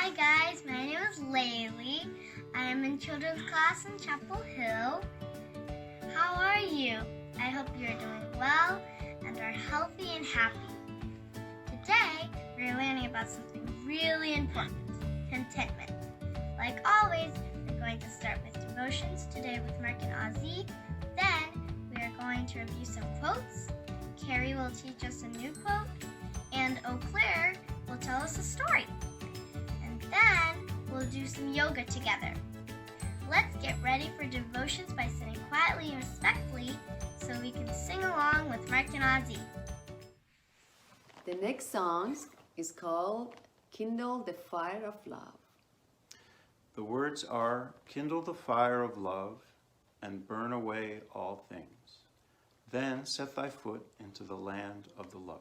Hi guys, my name is Laylee. I am in children's class in Chapel Hill. How are you? I hope you are doing well and are healthy and happy. Today, we're learning about something really important, contentment. Like always, we're going to start with devotions today with Mark and Ozzy. Then, we are going to review some quotes. Carrie will teach us a new quote, and Eau Claire will tell us a story. And then, we'll do some yoga together. Let's get ready for devotions by sitting quietly and respectfully so we can sing along with Mark and Ozzy. The next song is called Kindle the Fire of Love. The words are, kindle the fire of love and burn away all things. Then set thy foot into the land of the lovers.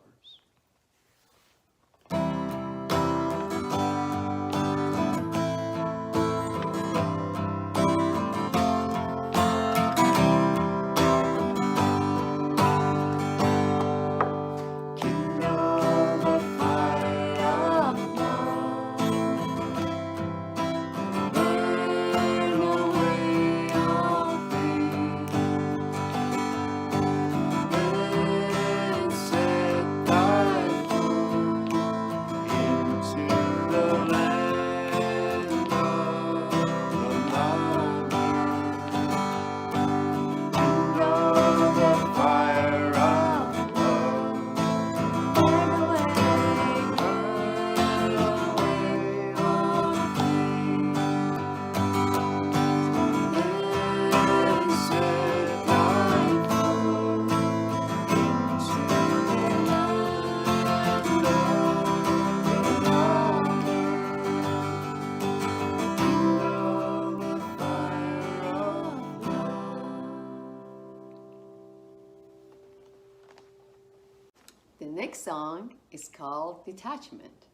The next song is called Detachment.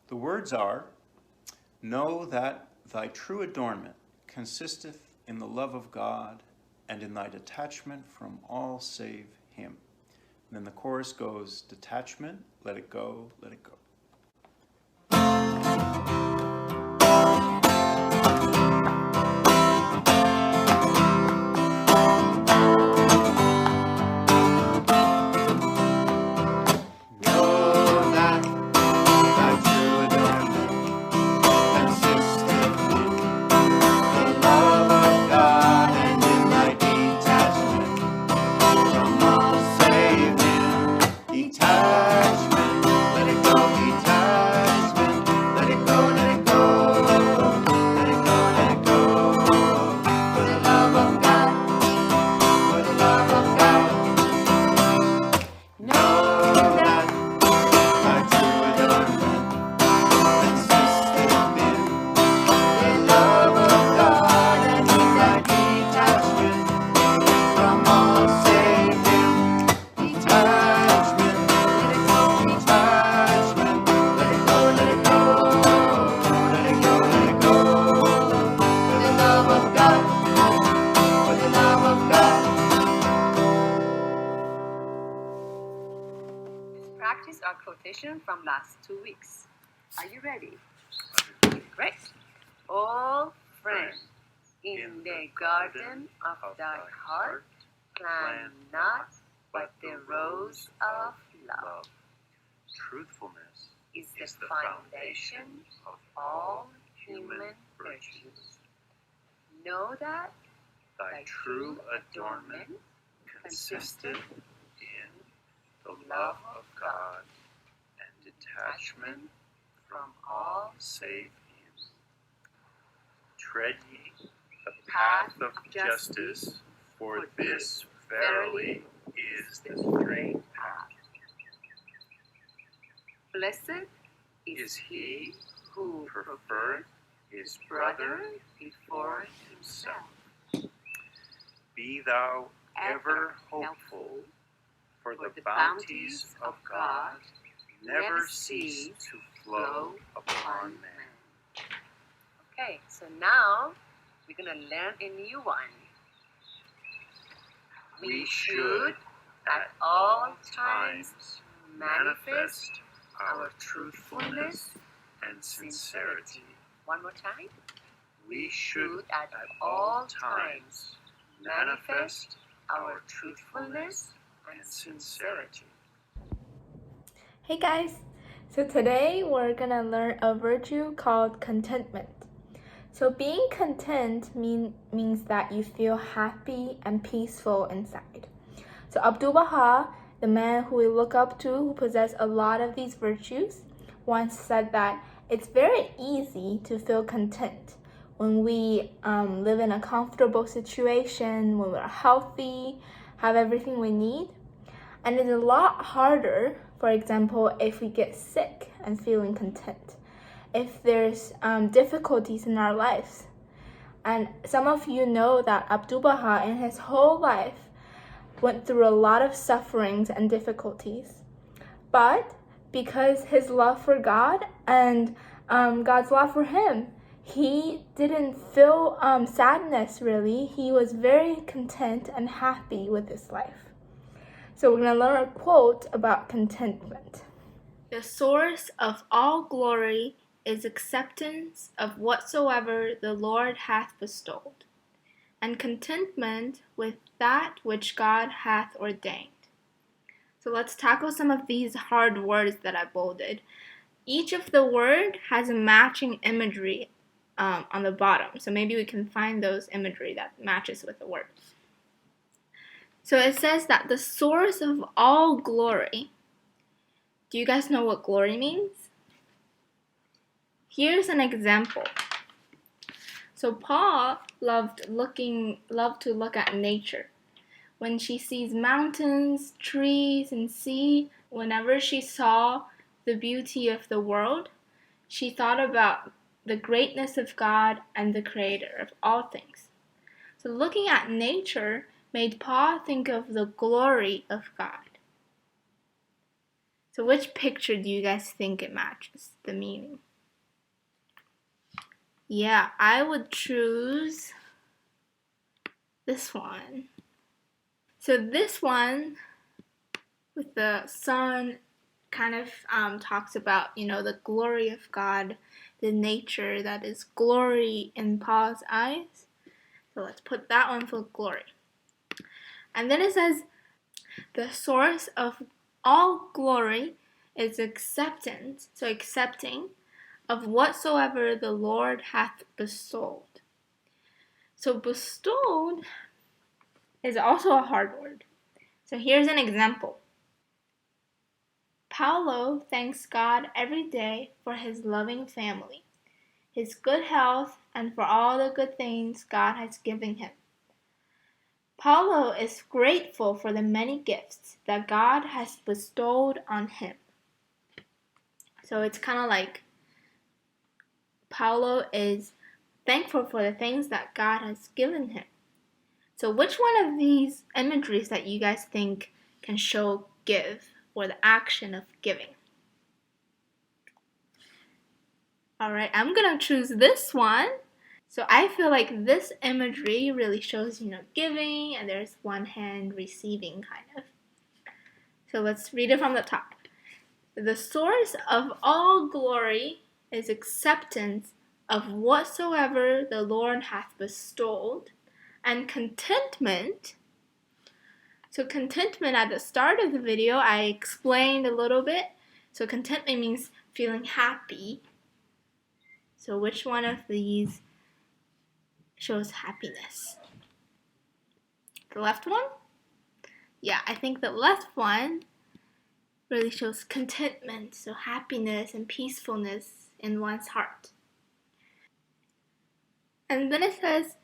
The words are, know that thy true adornment consisteth in the love of God and in thy detachment from all save him. And then the chorus goes, detachment, let it go, let it go. Practice our quotation from last 2 weeks. Are you ready? Great. All friends in the garden of thy heart plant not but the rose of love. Truthfulness Is the foundation of all human virtues. Know that thy true adornment consisted in the love of God and detachment from all save him. Tread ye the path of justice, for this verily is the straight path. Blessed Is he who preferred his brother before himself. Be thou ever hopeful, for the bounties of God never cease to flow upon man. Okay, so now we're going to learn a new one. We should at all times manifest our truthfulness and sincerity. One more time. We should at all times manifest our truthfulness and sincerity. Hey guys, so today we're gonna learn a virtue called contentment. So being content means that you feel happy and peaceful inside. So Abdu'l-Baha, the man who we look up to, who possessed a lot of these virtues, once said that it's very easy to feel content when we live in a comfortable situation, when we're healthy, have everything we need. And it's a lot harder, for example, if we get sick and feeling content, if there's difficulties in our lives. And some of you know that Abdu'l-Baha in his whole life went through a lot of sufferings and difficulties. But because his love for God and God's love for him, he didn't feel sadness really. He was very content and happy with his life. So we're going to learn a quote about contentment. The source of all glory is acceptance of whatsoever the Lord hath bestowed, and contentment with that which God hath ordained. So let's tackle some of these hard words that I bolded. Each of the word has a matching imagery on the bottom. So maybe we can find those imagery that matches with the words. So it says that the source of all glory. Do you guys know what glory means? Here's an example. So Paul loved to look at nature. When she sees mountains, trees, and sea, whenever she saw the beauty of the world, she thought about the greatness of God and the creator of all things. So looking at nature made Paul think of the glory of God. So which picture do you guys think it matches the meaning? Yeah, I would choose this one. So this one with the sun kind of talks about, the glory of God, the nature that is glory in Paul's eyes. So let's put that one for glory. And then it says, the source of all glory is acceptance, so accepting of whatsoever the Lord hath bestowed. So bestowed is also a hard word. So here's an example. Paulo thanks God every day for his loving family, his good health, and for all the good things God has given him. Paulo is grateful for the many gifts that God has bestowed on him. So it's kind of like Paulo is thankful for the things that God has given him. So which one of these imageries that you guys think can show give, or the action of giving? Alright, I'm gonna choose this one. So I feel like this imagery really shows, giving, and there's one hand receiving kind of. So let's read it from the top. The source of all glory is acceptance of whatsoever the Lord hath bestowed, and contentment. So contentment, at the start of the video, I explained a little bit. So contentment means feeling happy. So which one of these shows happiness? The left one? Yeah, I think the left one really shows contentment, so happiness and peacefulness in one's heart. And then it says,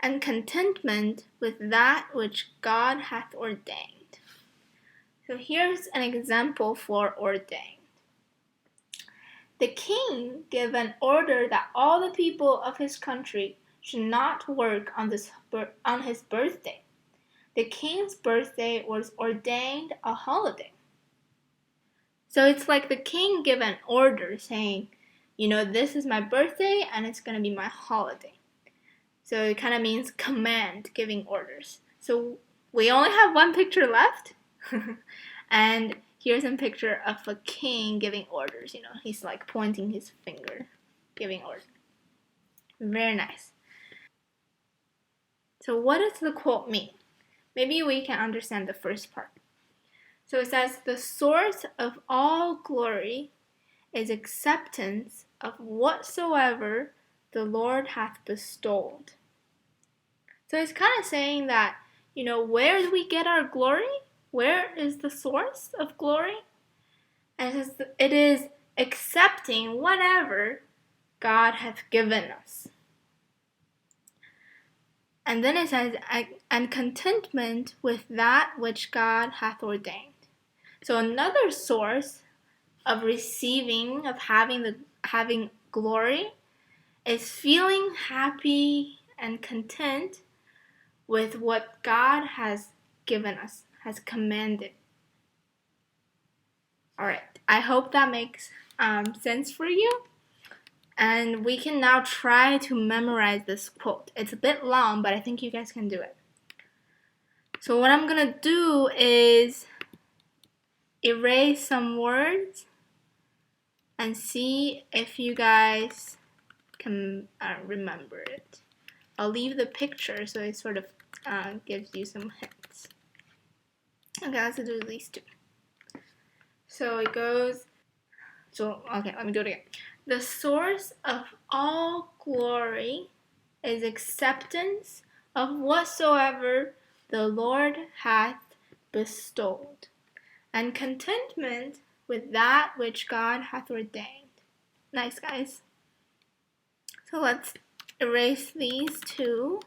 and contentment with that which God hath ordained. So here's an example for ordained. The king gave an order that all the people of his country should not work on his birthday. The king's birthday was ordained a holiday. So it's like the king gave an order saying, this is my birthday and it's going to be my holiday. So it kind of means command, giving orders. So we only have one picture left. And here's a picture of a king giving orders, He's like pointing his finger, giving orders. Very nice. So what does the quote mean? Maybe we can understand the first part. So it says, the source of all glory is acceptance of whatsoever the Lord hath bestowed. So it's kind of saying that, where do we get our glory? Where is the source of glory? And it says it is accepting whatever God hath given us. And then it says, and contentment with that which God hath ordained. So another source of receiving, of having glory, is feeling happy and content with what God has given us, has commanded. Alright, I hope that makes sense for you. And we can now try to memorize this quote. It's a bit long, but I think you guys can do it. So what I'm going to do is erase some words and see if you guys can remember it. I'll leave the picture so it sort of gives you some hints. Okay, let's do these two. So it goes, okay, let me do it again. The source of all glory is acceptance of whatsoever the Lord hath bestowed, and contentment with that which God hath ordained. Nice, guys. So let's erase these two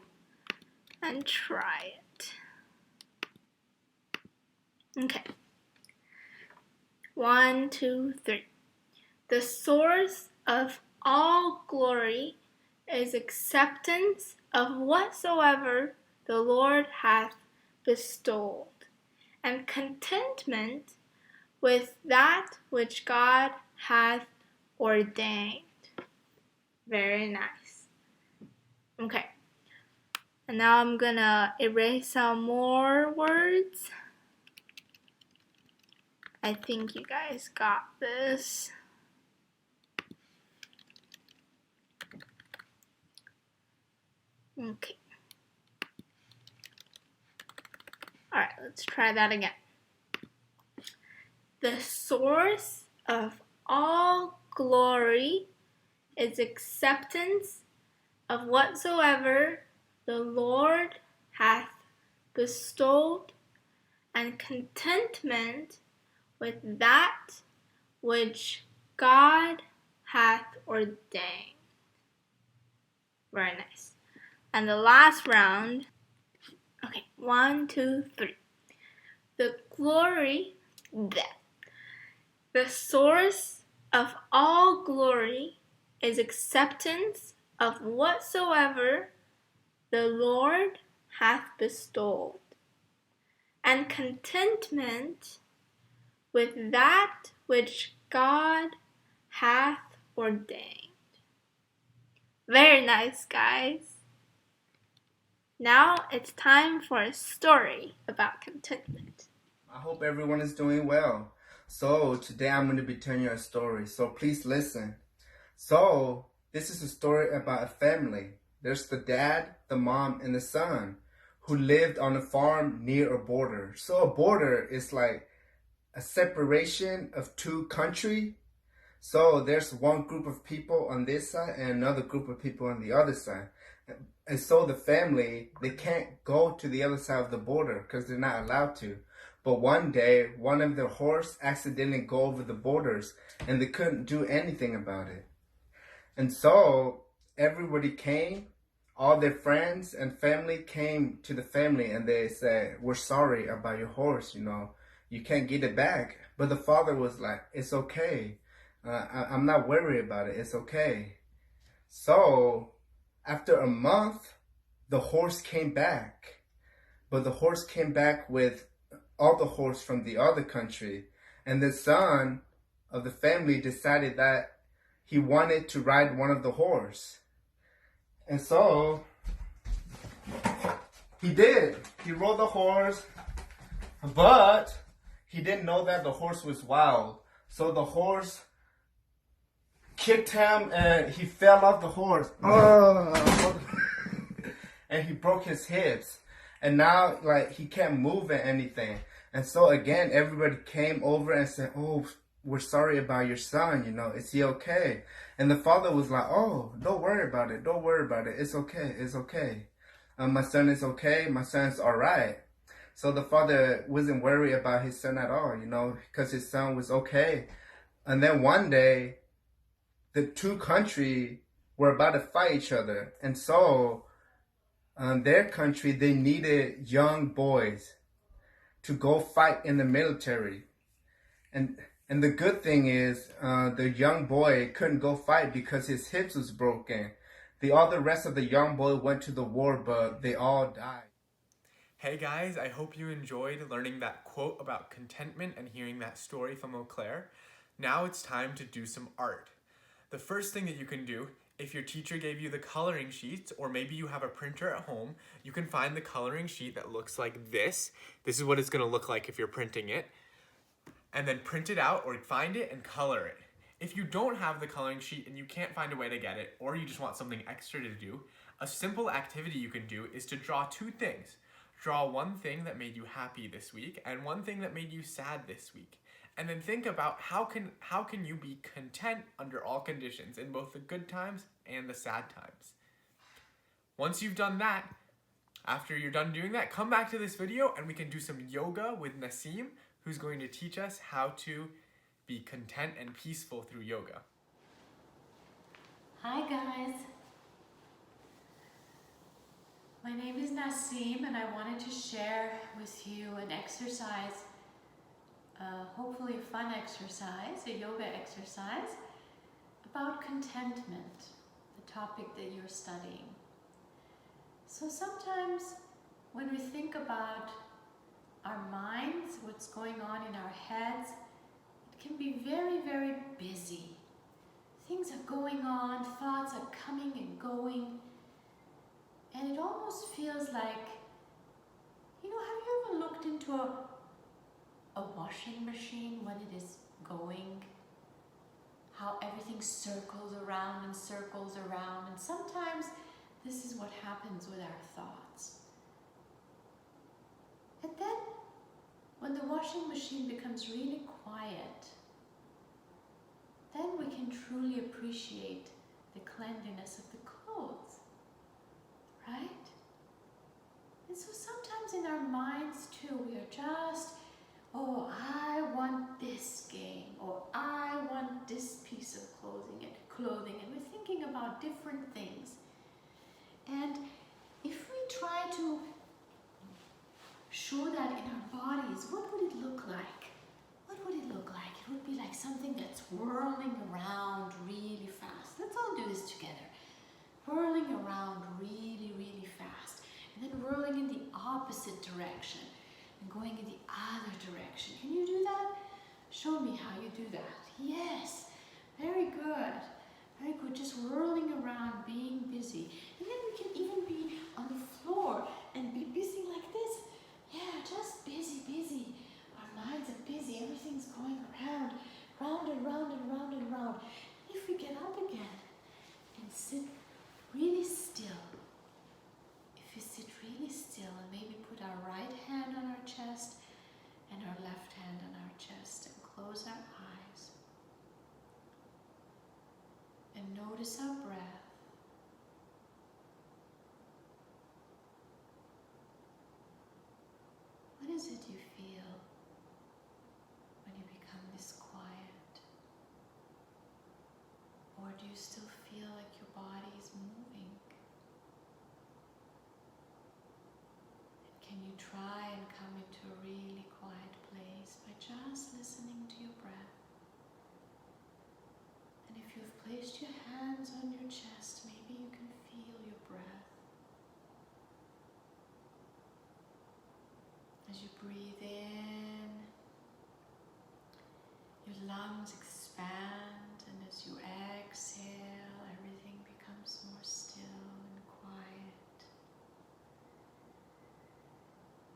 and try it. Okay. 1, 2, 3. The source of all glory is acceptance of whatsoever the Lord hath bestowed, and contentment with that which God hath ordained. Very nice. Okay. And now I'm gonna erase some more words. I think you guys got this. Okay. Alright, let's try that again. The source of all glory is acceptance of whatsoever the Lord hath bestowed, and contentment with that which God hath ordained. Very nice. And the last round, okay, 1, 2, 3. The glory, the source of all glory is acceptance of whatsoever the Lord hath bestowed, and contentment with that which God hath ordained. Very nice, guys. Now it's time for a story about contentment. I hope everyone is doing well. So today I'm going to be telling you a story, so please listen. So this is a story about a family. There's the dad, the mom, and the son who lived on a farm near a border. So a border is like a separation of two countries. So there's one group of people on this side and another group of people on the other side. And so the family, they can't go to the other side of the border because they're not allowed to. But one day, one of their horse accidentally go over the borders and they couldn't do anything about it. And so everybody came, all their friends and family came to the family and they said, we're sorry about your horse, you can't get it back. But the father was like, it's okay. I'm not worried about it. It's okay. So after a month, the horse came back. But the horse came back with all the horse from the other country. And the son of the family decided that he wanted to ride one of the horse. And so he did. He rode the horse, but he didn't know that the horse was wild. So the horse kicked him and he fell off the horse. And he broke his hips. And now, like, he can't move or anything. And so again, everybody came over and said, oh, we're sorry about your son, you know, is he okay? And the father was like, oh, don't worry about it. Don't worry about it. It's okay. It's okay. My son is okay. My son's all right. So the father wasn't worried about his son at all, you know, because his son was okay. And then one day, the two countries were about to fight each other. And so their country, they needed young boys to go fight in the military. And the good thing is the young boy couldn't go fight because his hips was broken. All the rest of the young boy went to the war, but they all died. Hey guys, I hope you enjoyed learning that quote about contentment and hearing that story from Eau Claire. Now it's time to do some art. The first thing that you can do, if your teacher gave you the coloring sheets, or maybe you have a printer at home, you can find the coloring sheet that looks like this. This is what it's going to look like if you're printing it. And then print it out or find it and color it. If you don't have the coloring sheet and you can't find a way to get it, or you just want something extra to do, a simple activity you can do is to draw two things. Draw one thing that made you happy this week and one thing that made you sad this week. And then think about how can you be content under all conditions, in both the good times and the sad times. Once you've done that, after you're done doing that, come back to this video and we can do some yoga with Naseem, who's going to teach us how to be content and peaceful through yoga. Hi guys, my name is Naseem and I wanted to share with you an exercise, hopefully a fun exercise, a yoga exercise about contentment, the topic that you're studying. So sometimes when we think about our minds, what's going on in our heads, it can be very, very busy. Things are going on, thoughts are coming and going, and it almost feels like, you know, have you ever looked into a washing machine when it is going? How everything circles around and circles around, and sometimes this is what happens with our thoughts. And then, when the washing machine becomes really quiet, then we can truly appreciate the cleanliness of the clothes, right? And so sometimes in our minds too, we are just, oh, I want this game, or I want this piece of clothing, and we're thinking about different things. And if we try to show that in our bodies, what would it look like? What would it look like? It would be like something that's whirling around really fast. Let's all do this together. Whirling around really, really fast. And then whirling in the opposite direction. And going in the other direction. Can you do that? Show me how you do that. Yes. Very good. Very good. Just whirling around, being busy. And then we can even be on the floor and be busy like this. Yeah, just busy, busy. Our minds are busy. Everything's going around, round and round and round and round. If we get up again and sit really still, if you sit really still and maybe put our right hand on our chest and our left hand on our chest and close our eyes and notice our breath. What is it you feel when you become this quiet? Or do you still feel like your body is moving? And can you try and come into a really quiet place by just listening to your breath? And if you've placed your hands on your chest, maybe you can feel your breath. As you breathe in, your lungs expand, and as you exhale, everything becomes more still and quiet.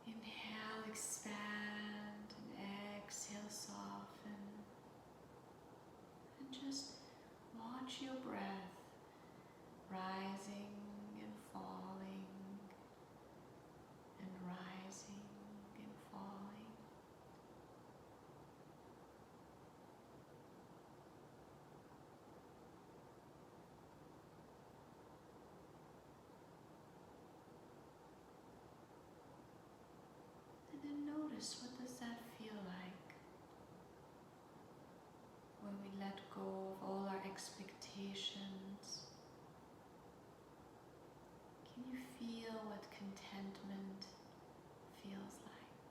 Inhale, expand, and rising and falling, and rising and falling. And then notice, what does that feel like when we let go of all our expectations? Can you feel what contentment feels like?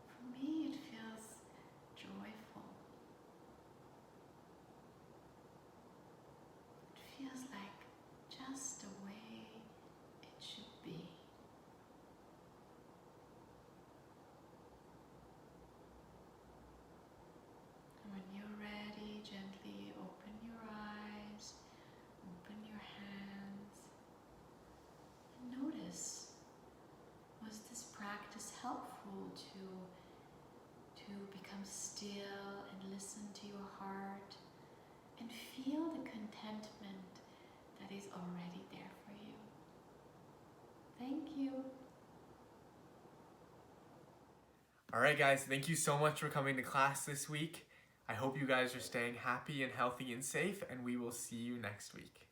For me, it feels joyful. It feels like just the way it should be. And when you're ready, gently open your eyes, open your hands, and notice, was this practice helpful to become still and listen to your heart and feel the contentment that is already there for you? Thank you. All right, guys, thank you so much for coming to class this week. I hope you guys are staying happy and healthy and safe, and we will see you next week.